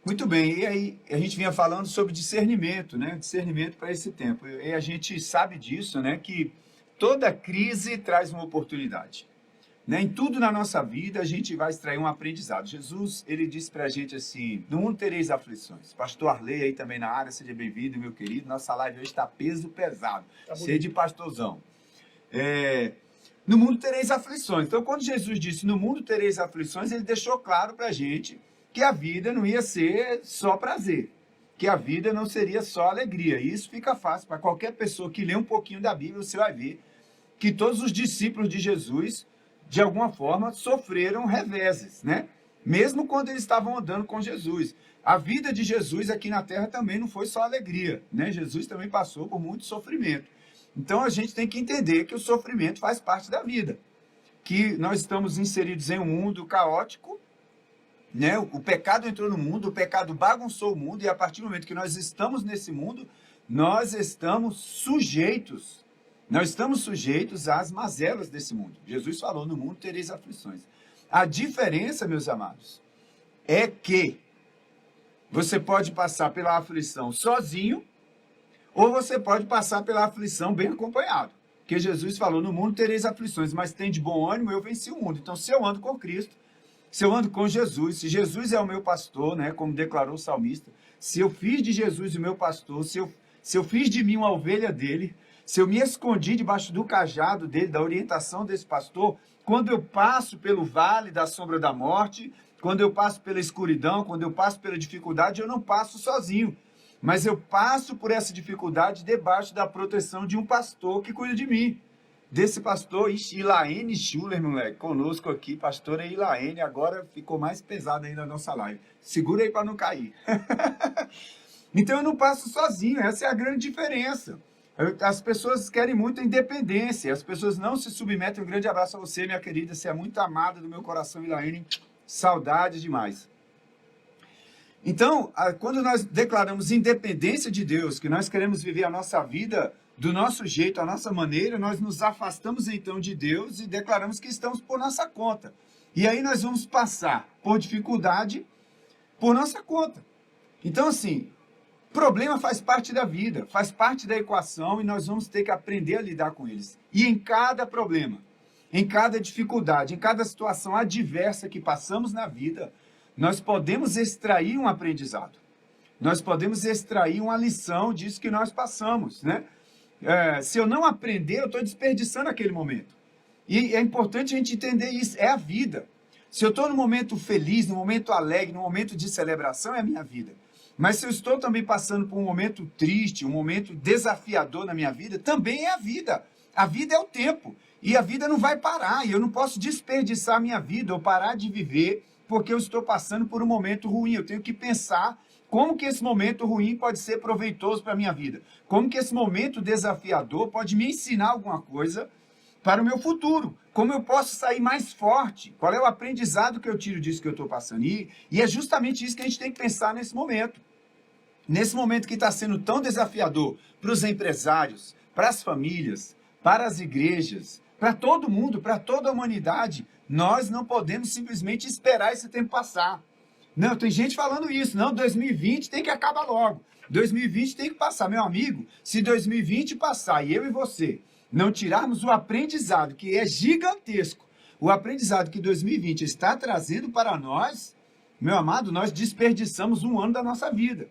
Muito bem, e aí a gente vinha falando sobre discernimento, né? Discernimento para esse tempo. E a gente sabe disso, né? Que toda crise traz uma oportunidade. Né? Em tudo na nossa vida a gente vai extrair um aprendizado. Jesus, ele disse para a gente assim, no mundo tereis aflições. Pastor Arley aí também na área, seja bem-vindo, meu querido. Nossa live hoje está peso pesado, cheio de pastorzão. No mundo tereis aflições. Então, quando Jesus disse no mundo tereis aflições, ele deixou claro para a gente que a vida não ia ser só prazer, que a vida não seria só alegria. E isso fica fácil para qualquer pessoa que lê um pouquinho da Bíblia, você vai ver que todos os discípulos de Jesus, de alguma forma, sofreram reveses, né? Mesmo quando eles estavam andando com Jesus. A vida de Jesus aqui na Terra também não foi só alegria, né? Jesus também passou por muito sofrimento. Então a gente tem que entender que o sofrimento faz parte da vida, que nós estamos inseridos em um mundo caótico, né? O pecado entrou no mundo, o pecado bagunçou o mundo, e a partir do momento que nós estamos nesse mundo, nós estamos sujeitos às mazelas desse mundo. Jesus falou, no mundo tereis aflições. A diferença, meus amados, é que você pode passar pela aflição sozinho, ou você pode passar pela aflição bem acompanhado. Porque Jesus falou, no mundo tereis aflições, mas tem de bom ânimo, eu venci o mundo. Então, se eu ando com Cristo, se eu ando com Jesus, se Jesus é o meu pastor, né, como declarou o salmista, se eu fiz de Jesus o meu pastor, se eu fiz de mim uma ovelha dele, se eu me escondi debaixo do cajado dele, da orientação desse pastor, quando eu passo pelo vale da sombra da morte, quando eu passo pela escuridão, quando eu passo pela dificuldade, eu não passo sozinho. Mas eu passo por essa dificuldade debaixo da proteção de um pastor que cuida de mim. Desse pastor Ilaene Schuller, moleque, conosco aqui, pastora Ilaene, agora ficou mais pesado ainda na nossa live. Segura aí para não cair. Então eu não passo sozinho, essa é a grande diferença. As pessoas querem muito a independência, as pessoas não se submetem. Um grande abraço a você, minha querida, você é muito amada do meu coração, Ilaene. Saudade demais. Então, quando nós declaramos independência de Deus, que nós queremos viver a nossa vida do nosso jeito, a nossa maneira, nós nos afastamos então de Deus e declaramos que estamos por nossa conta. E aí nós vamos passar por dificuldade por nossa conta. Então, assim, problema faz parte da vida, faz parte da equação e nós vamos ter que aprender a lidar com eles. E em cada problema, em cada dificuldade, em cada situação adversa que passamos na vida, nós podemos extrair um aprendizado. Nós podemos extrair uma lição disso que nós passamos, né? Se eu não aprender, eu estou desperdiçando aquele momento. E é importante a gente entender isso, é a vida. Se eu estou no momento feliz, no momento alegre, no momento de celebração, é a minha vida. Mas se eu estou também passando por um momento triste, um momento desafiador na minha vida, também é a vida. A vida é o tempo. E a vida não vai parar. E eu não posso desperdiçar a minha vida ou parar de viver porque eu estou passando por um momento ruim. Eu tenho que pensar como que esse momento ruim pode ser proveitoso para a minha vida. Como que esse momento desafiador pode me ensinar alguma coisa para o meu futuro. Como eu posso sair mais forte? Qual é o aprendizado que eu tiro disso que eu estou passando? E é justamente isso que a gente tem que pensar nesse momento. Nesse momento que está sendo tão desafiador para os empresários, para as famílias, para as igrejas, para todo mundo, para toda a humanidade, nós não podemos simplesmente esperar esse tempo passar. Não, tem gente falando isso. Não, 2020 tem que acabar logo. 2020 tem que passar. Meu amigo, se 2020 passar e eu e você não tirarmos o aprendizado, que é gigantesco, o aprendizado que 2020 está trazendo para nós, meu amado, nós desperdiçamos um ano da nossa vida.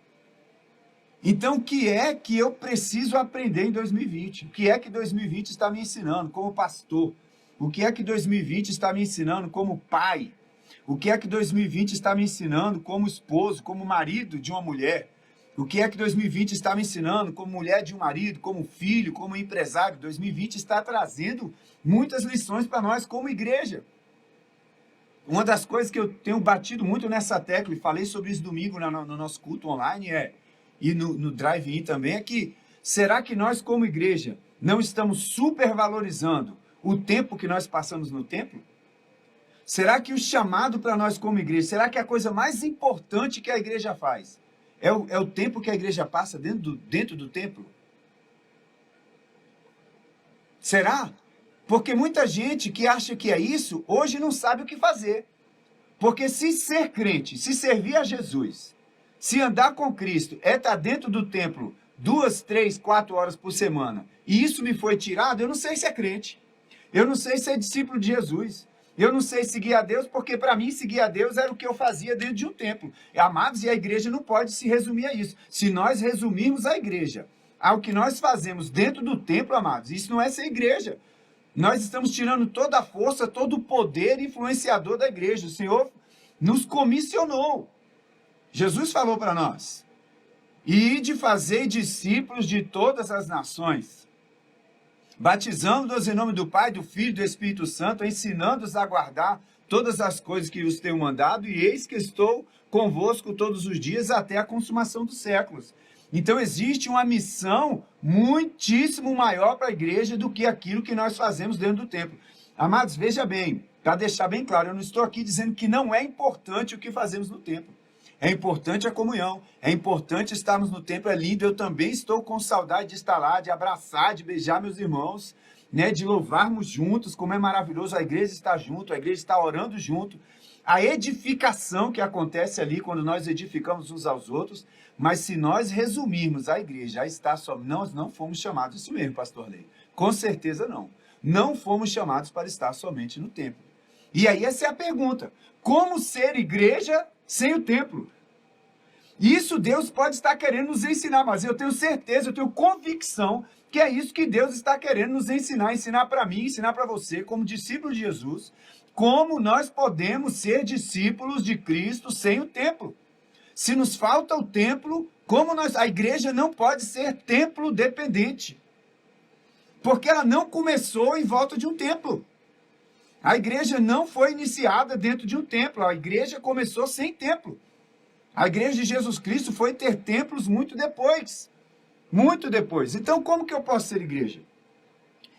Então, o que é que eu preciso aprender em 2020? O que é que 2020 está me ensinando como pastor? O que é que 2020 está me ensinando como pai? O que é que 2020 está me ensinando como esposo, como marido de uma mulher? O que é que 2020 está me ensinando como mulher de um marido, como filho, como empresário? 2020 está trazendo muitas lições para nós como igreja. Uma das coisas que eu tenho batido muito nessa tecla, e falei sobre isso domingo no nosso culto online, e no drive-in também, é que será que nós como igreja não estamos supervalorizando o tempo que nós passamos no templo? Será que o chamado para nós como igreja, será que a coisa mais importante que a igreja faz é o tempo que a igreja passa dentro do templo? Será? Porque muita gente que acha que é isso, hoje não sabe o que fazer. Porque se ser crente, se servir a Jesus, Se andar com Cristo é estar dentro do templo 2, 3, 4 horas por semana, e isso me foi tirado, eu não sei se é crente. Eu não sei se é discípulo de Jesus. Eu não sei seguir a Deus, porque para mim seguir a Deus era o que eu fazia dentro de um templo. Amados, e a igreja não pode se resumir a isso. Se nós resumirmos a igreja ao que nós fazemos dentro do templo, amados, isso não é ser igreja. Nós estamos tirando toda a força, todo o poder influenciador da igreja. O Senhor nos comissionou. Jesus falou para nós: ide fazer discípulos de todas as nações, batizando-os em nome do Pai, do Filho e do Espírito Santo, ensinando-os a guardar todas as coisas que vos tenho mandado, e eis que estou convosco todos os dias até a consumação dos séculos. Então existe uma missão muitíssimo maior para a igreja do que aquilo que nós fazemos dentro do templo. Amados, veja bem, para deixar bem claro, eu não estou aqui dizendo que não é importante o que fazemos no templo. É importante a comunhão, é importante estarmos no templo, é lindo. Eu também estou com saudade de estar lá, de abraçar, de beijar meus irmãos, né, de louvarmos juntos, como é maravilhoso a igreja estar junto, a igreja está orando junto. A edificação que acontece ali quando nós edificamos uns aos outros, mas se nós resumirmos a igreja a estar só, nós não fomos chamados, isso mesmo, pastor Lei, com certeza não. Não fomos chamados para estar somente no templo. E aí essa é a pergunta: como ser igreja sem o templo? Isso Deus pode estar querendo nos ensinar, mas eu tenho certeza, eu tenho convicção que é isso que Deus está querendo nos ensinar para mim, ensinar para você, como discípulo de Jesus, como nós podemos ser discípulos de Cristo sem o templo. Se nos falta o templo, a igreja não pode ser templo dependente, porque ela não começou em volta de um templo. A igreja não foi iniciada dentro de um templo, a igreja começou sem templo. A igreja de Jesus Cristo foi ter templos muito depois. Muito depois. Então, como que eu posso ser igreja?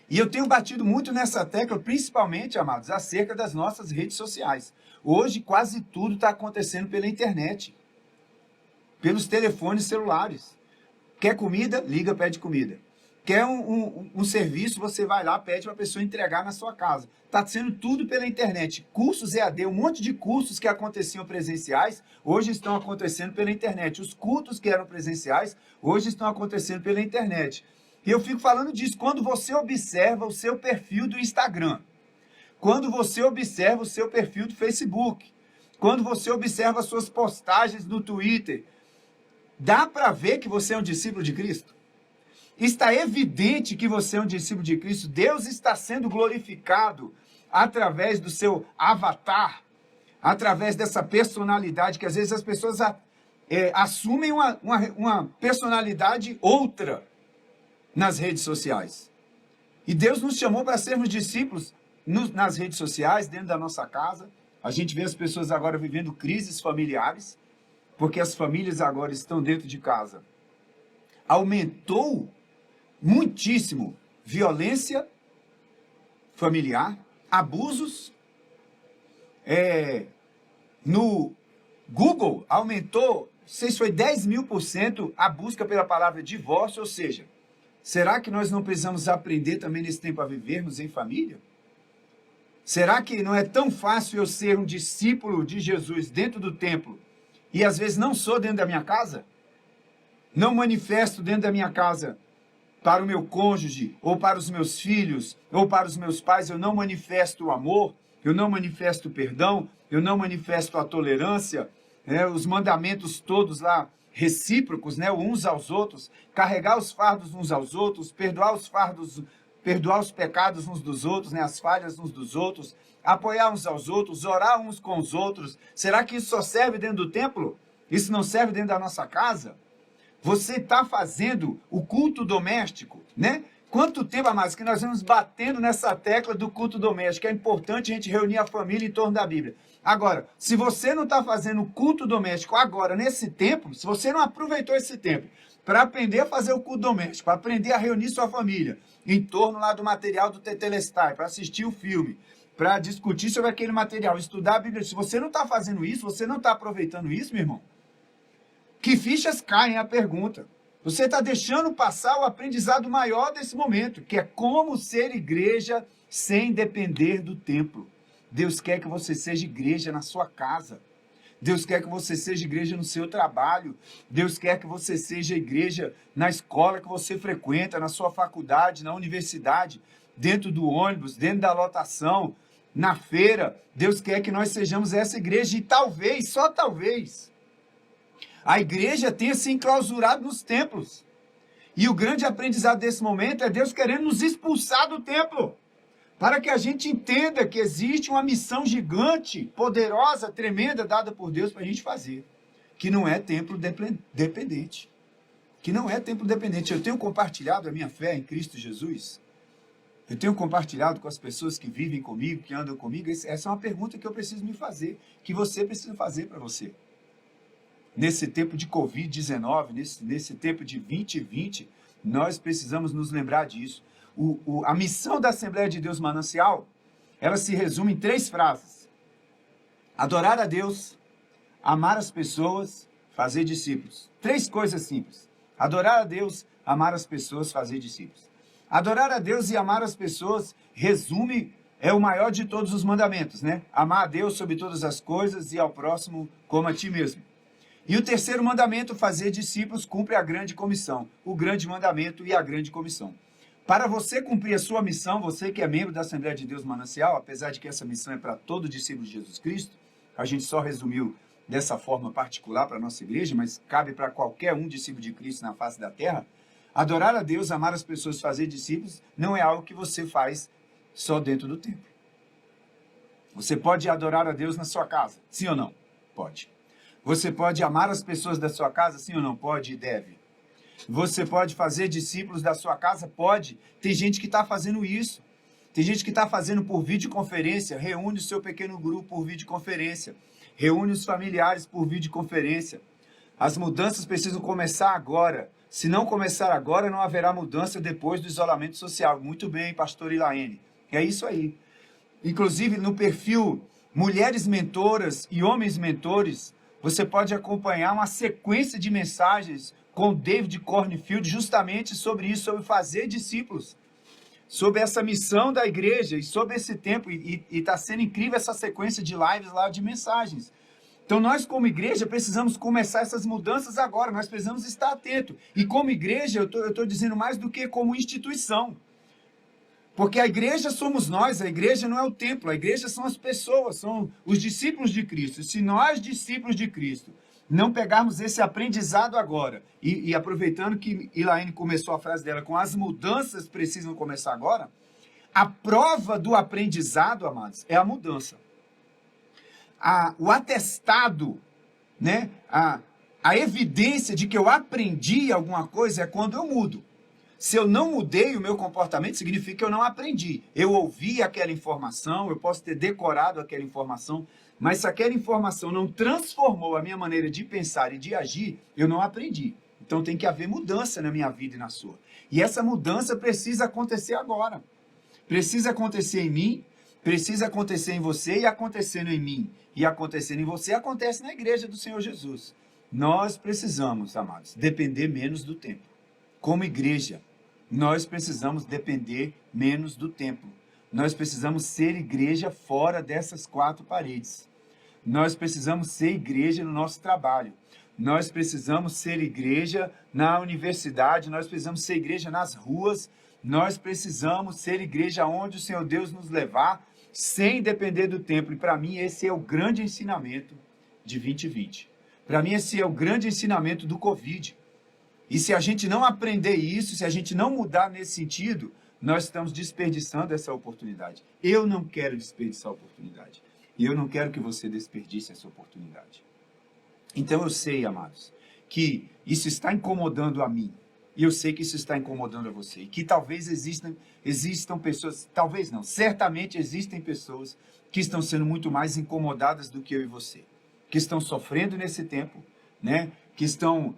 E eu tenho batido muito nessa tecla, principalmente, amados, acerca das nossas redes sociais. Hoje, quase tudo está acontecendo pela internet. Pelos telefones celulares. Quer comida? Liga, pede comida. Quer um serviço, você vai lá, pede para a pessoa entregar na sua casa. Está sendo tudo pela internet. Cursos EAD, um monte de cursos que aconteciam presenciais, hoje estão acontecendo pela internet. Os cultos que eram presenciais, hoje estão acontecendo pela internet. E eu fico falando disso, quando você observa o seu perfil do Instagram, quando você observa o seu perfil do Facebook, quando você observa as suas postagens no Twitter, dá para ver que você é um discípulo de Cristo? Está evidente que você é um discípulo de Cristo. Deus está sendo glorificado através do seu avatar, através dessa personalidade, que às vezes as pessoas assumem uma personalidade outra nas redes sociais. E Deus nos chamou para sermos discípulos nas redes sociais, dentro da nossa casa. A gente vê as pessoas agora vivendo crises familiares, porque as famílias agora estão dentro de casa. Aumentou muitíssimo violência familiar, abusos. No Google aumentou, não sei se foi 10.000% a busca pela palavra divórcio, ou seja, será que nós não precisamos aprender também nesse tempo a vivermos em família? Será que não é tão fácil eu ser um discípulo de Jesus dentro do templo e às vezes não sou dentro da minha casa? Não manifesto dentro da minha casa para o meu cônjuge, ou para os meus filhos, ou para os meus pais, eu não manifesto o amor, eu não manifesto o perdão, eu não manifesto a tolerância, os mandamentos todos lá, recíprocos, uns aos outros, carregar os fardos uns aos outros, perdoar os fardos, perdoar os pecados uns dos outros, as falhas uns dos outros, apoiar uns aos outros, orar uns com os outros. Será que isso só serve dentro do templo? Isso não serve dentro da nossa casa? Você está fazendo o culto doméstico, Quanto tempo, amados, que nós vamos batendo nessa tecla do culto doméstico. É importante a gente reunir a família em torno da Bíblia. Agora, se você não está fazendo o culto doméstico agora, nesse tempo, se você não aproveitou esse tempo para aprender a fazer o culto doméstico, para aprender a reunir sua família em torno lá do material do Tetelestai, para assistir o filme, para discutir sobre aquele material, estudar a Bíblia, se você não está fazendo isso, você não está aproveitando isso, meu irmão, que fichas caem a pergunta. Você está deixando passar o aprendizado maior desse momento, que é como ser igreja sem depender do templo. Deus quer que você seja igreja na sua casa. Deus quer que você seja igreja no seu trabalho. Deus quer que você seja igreja na escola que você frequenta, na sua faculdade, na universidade, dentro do ônibus, dentro da lotação, na feira. Deus quer que nós sejamos essa igreja e talvez, só talvez, a igreja tenha se enclausurado nos templos. E o grande aprendizado desse momento é Deus querendo nos expulsar do templo, para que a gente entenda que existe uma missão gigante, poderosa, tremenda, dada por Deus para a gente fazer, que não é templo dependente. Que não é templo dependente. Eu tenho compartilhado a minha fé em Cristo Jesus. Eu tenho compartilhado com as pessoas que vivem comigo, que andam comigo. Essa é uma pergunta que eu preciso me fazer, que você precisa fazer para você. Nesse tempo de Covid-19, nesse tempo de 2020, nós precisamos nos lembrar disso. A missão da Assembleia de Deus Manancial, ela se resume em 3 frases. Adorar a Deus, amar as pessoas, fazer discípulos. 3 coisas simples. Adorar a Deus, amar as pessoas, fazer discípulos. Adorar a Deus e amar as pessoas, resume, é o maior de todos os mandamentos, né? Amar a Deus sobre todas as coisas e ao próximo como a ti mesmo. E o 3º mandamento, fazer discípulos, cumpre a grande comissão. O grande mandamento e a grande comissão. Para você cumprir a sua missão, você que é membro da Assembleia de Deus Manancial, apesar de que essa missão é para todo discípulo de Jesus Cristo, a gente só resumiu dessa forma particular para a nossa igreja, mas cabe para qualquer um discípulo de Cristo na face da terra. Adorar a Deus, amar as pessoas, fazer discípulos, não é algo que você faz só dentro do templo. Você pode adorar a Deus na sua casa, sim ou não? Pode. Você pode amar as pessoas da sua casa, sim ou não? Pode e deve. Você pode fazer discípulos da sua casa? Pode. Tem gente que está fazendo isso. Tem gente que está fazendo por videoconferência, reúne o seu pequeno grupo por videoconferência, reúne os familiares por videoconferência. As mudanças precisam começar agora. Se não começar agora, não haverá mudança depois do isolamento social. Muito bem, pastor Ilaene. É isso aí. Inclusive, no perfil Mulheres Mentoras e Homens Mentores, você pode acompanhar uma sequência de mensagens com David Cornfield justamente sobre isso, sobre fazer discípulos, sobre essa missão da igreja e sobre esse tempo. E está sendo incrível essa sequência de lives lá, de mensagens. Então nós como igreja precisamos começar essas mudanças agora, nós precisamos estar atentos. E como igreja, eu estou dizendo mais do que como instituição. Porque a igreja somos nós, a igreja não é o templo, a igreja são as pessoas, são os discípulos de Cristo. Se nós, discípulos de Cristo, não pegarmos esse aprendizado agora, e aproveitando que Ilaine começou a frase dela com as mudanças precisam começar agora, a prova do aprendizado, amados, é a mudança. O atestado, né? A evidência de que eu aprendi alguma coisa é quando eu mudo. Se eu não mudei o meu comportamento, significa que eu não aprendi. Eu ouvi aquela informação, eu posso ter decorado aquela informação, mas se aquela informação não transformou a minha maneira de pensar e de agir, eu não aprendi. Então tem que haver mudança na minha vida e na sua. E essa mudança precisa acontecer agora. Precisa acontecer em mim, precisa acontecer em você, e acontecendo em mim e acontecendo em você, acontece na igreja do Senhor Jesus. Nós precisamos, amados, depender menos do templo. Como igreja, nós precisamos depender menos do templo. Nós precisamos ser igreja fora dessas 4 paredes. Nós precisamos ser igreja no nosso trabalho. Nós precisamos ser igreja na universidade. Nós precisamos ser igreja nas ruas. Nós precisamos ser igreja onde o Senhor Deus nos levar, sem depender do templo. E para mim esse é o grande ensinamento de 2020. Para mim esse é o grande ensinamento do Covid. E se a gente não aprender isso, se a gente não mudar nesse sentido, nós estamos desperdiçando essa oportunidade. Eu não quero desperdiçar a oportunidade. E eu não quero que você desperdice essa oportunidade. Então eu sei, amados, que isso está incomodando a mim. E eu sei que isso está incomodando a você. E que talvez existam pessoas, talvez não, certamente existem pessoas que estão sendo muito mais incomodadas do que eu e você. Que estão sofrendo nesse tempo, né? Que estão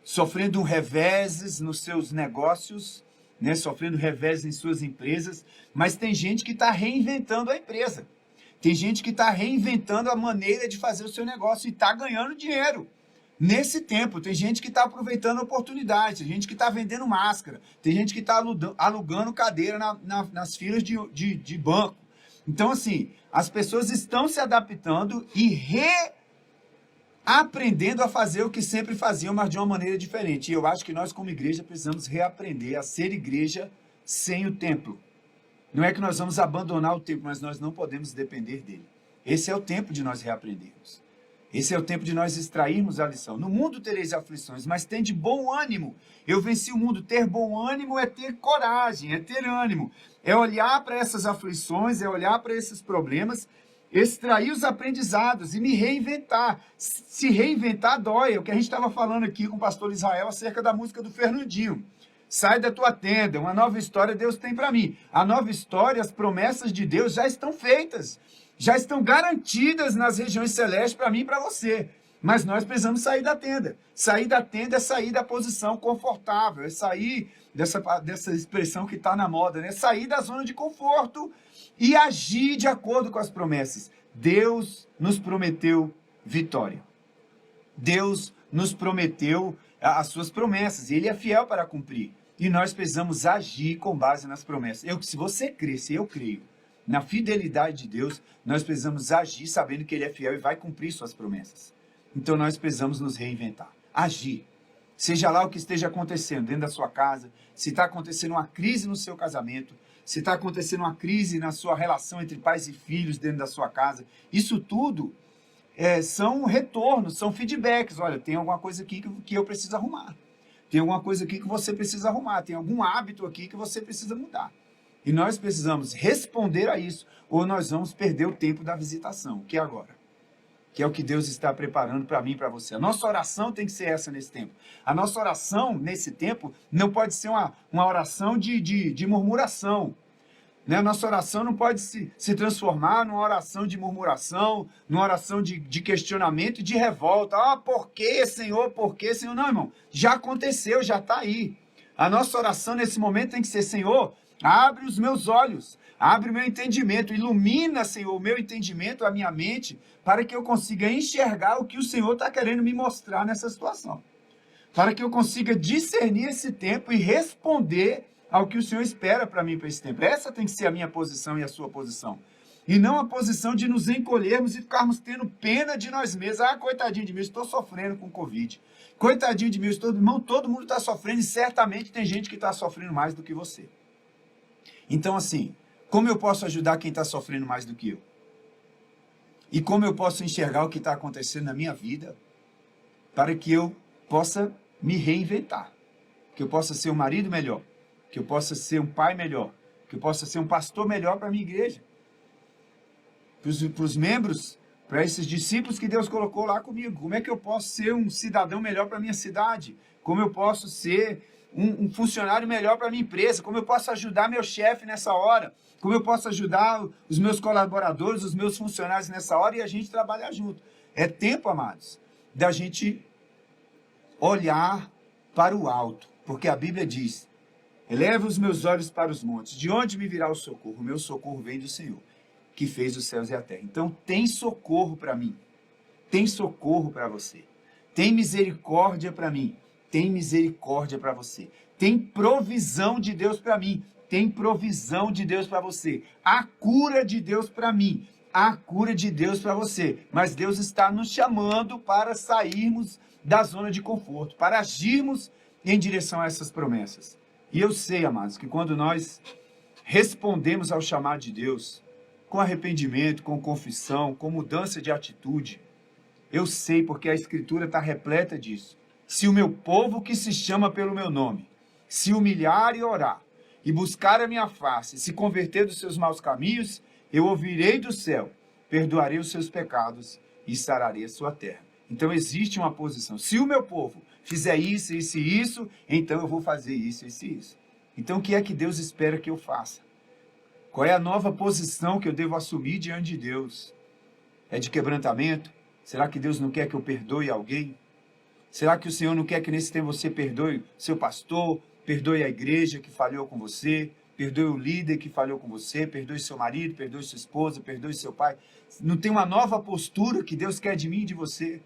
sofrendo reveses nos seus negócios, né? Sofrendo reveses em suas empresas, mas tem gente que está reinventando a empresa. Tem gente que está reinventando a maneira de fazer o seu negócio e está ganhando dinheiro. Nesse tempo, tem gente que está aproveitando a oportunidade, tem gente que está vendendo máscara, tem gente que está alugando cadeira nas filas de banco, Então, assim, as pessoas estão se adaptando e reaprendendo a fazer o que sempre faziam, mas de uma maneira diferente. E eu acho que nós, como igreja, precisamos reaprender a ser igreja sem o templo. Não é que nós vamos abandonar o templo, mas nós não podemos depender dele. Esse é o tempo de nós reaprendermos. Esse é o tempo de nós extrairmos a lição. No mundo tereis aflições, mas tem de bom ânimo. Eu venci o mundo. Ter bom ânimo é ter coragem, é ter ânimo. É olhar para essas aflições, é olhar para esses problemas, extrair os aprendizados e me reinventar. Se reinventar dói. É o que a gente estava falando aqui com o pastor Israel acerca da música do Fernandinho. Sai da tua tenda, uma nova história Deus tem para mim. A nova história, as promessas de Deus já estão feitas. Já estão garantidas nas regiões celestes para mim e para você. Mas nós precisamos sair da tenda. Sair da tenda é sair da posição confortável, é sair dessa expressão que está na moda, né? Sair da zona de conforto e agir de acordo com as promessas. Deus nos prometeu vitória. Deus nos prometeu as suas promessas, e Ele é fiel para cumprir. E nós precisamos agir com base nas promessas. Se você crê, se eu creio, na fidelidade de Deus, nós precisamos agir sabendo que Ele é fiel e vai cumprir suas promessas. Então nós precisamos nos reinventar, agir. Seja lá o que esteja acontecendo dentro da sua casa, se está acontecendo uma crise no seu casamento, se está acontecendo uma crise na sua relação entre pais e filhos dentro da sua casa, isso tudo são retornos, são feedbacks. Olha, tem alguma coisa aqui que eu preciso arrumar. Tem alguma coisa aqui que você precisa arrumar. Tem algum hábito aqui que você precisa mudar. E nós precisamos responder a isso, ou nós vamos perder o tempo da visitação, que é agora. Que é o que Deus está preparando para mim e para você. A nossa oração tem que ser essa nesse tempo. A nossa oração, nesse tempo, não pode ser uma oração de murmuração. Né? A nossa oração não pode se transformar numa oração de murmuração, numa oração de questionamento e de revolta. Ah, por que, Senhor? Por que, Senhor? Não, irmão. Já aconteceu, já está aí. A nossa oração nesse momento tem que ser, Senhor, abre os meus olhos, abre o meu entendimento, ilumina, Senhor, o meu entendimento, a minha mente, para que eu consiga enxergar o que o Senhor está querendo me mostrar nessa situação. Para que eu consiga discernir esse tempo e responder ao que o Senhor espera para mim para esse tempo. Essa tem que ser a minha posição e a sua posição. E não a posição de nos encolhermos e ficarmos tendo pena de nós mesmos. Ah, coitadinho de mim, estou sofrendo com Covid. Coitadinho de mim, irmão, todo mundo está sofrendo e certamente tem gente que está sofrendo mais do que você. Então, assim, como eu posso ajudar quem está sofrendo mais do que eu? E como eu posso enxergar o que está acontecendo na minha vida para que eu possa me reinventar? Que eu possa ser um marido melhor, que eu possa ser um pai melhor, que eu possa ser um pastor melhor para a minha igreja, para os membros, para esses discípulos que Deus colocou lá comigo. Como é que eu posso ser um cidadão melhor para a minha cidade? Como eu posso ser um funcionário melhor para a minha empresa? Como eu posso ajudar meu chefe nessa hora? Como eu posso ajudar os meus colaboradores, os meus funcionários nessa hora e a gente trabalhar junto? É tempo, amados, da gente olhar para o alto, porque a Bíblia diz: eleva os meus olhos para os montes, de onde me virá o socorro? O meu socorro vem do Senhor, que fez os céus e a terra. Então tem socorro para mim, tem socorro para você, tem misericórdia para mim, tem misericórdia para você, tem provisão de Deus para mim, tem provisão de Deus para você, a cura de Deus para mim, a cura de Deus para você. Mas Deus está nos chamando para sairmos da zona de conforto, para agirmos em direção a essas promessas. E eu sei, amados, que quando nós respondemos ao chamado de Deus, com arrependimento, com confissão, com mudança de atitude, eu sei, porque a Escritura está repleta disso. Se o meu povo que se chama pelo meu nome, se humilhar e orar, e buscar a minha face, se converter dos seus maus caminhos, eu ouvirei do céu, perdoarei os seus pecados e sararei a sua terra. Então existe uma posição. Se o meu povo fizer isso, isso e isso, então eu vou fazer isso, isso e isso. Então o que é que Deus espera que eu faça? Qual é a nova posição que eu devo assumir diante de Deus? É de quebrantamento? Será que Deus não quer que eu perdoe alguém? Será que o Senhor não quer que nesse tempo você perdoe seu pastor, perdoe a igreja que falhou com você, perdoe o líder que falhou com você, perdoe seu marido, perdoe sua esposa, perdoe seu pai? Não tem uma nova postura que Deus quer de mim e de você?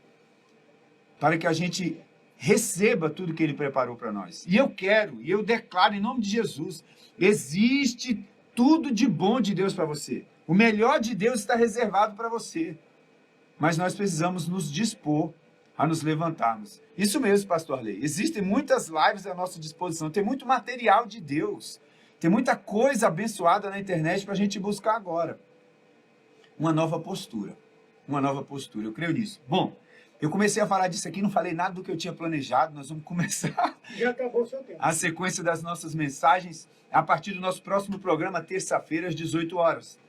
Para que a gente receba tudo que Ele preparou para nós. E eu quero, e eu declaro em nome de Jesus, existe tudo de bom de Deus para você. O melhor de Deus está reservado para você. Mas nós precisamos nos dispor a nos levantarmos. Isso mesmo, pastor Lei. Existem muitas lives à nossa disposição. Tem muito material de Deus. Tem muita coisa abençoada na internet para a gente buscar agora. Uma nova postura. Uma nova postura. Eu creio nisso. Bom, eu comecei a falar disso aqui, não falei nada do que eu tinha planejado. Nós vamos começar Já acabou o seu tempo. a sequência das nossas mensagens a partir do nosso próximo programa, terça-feira, às 18 horas.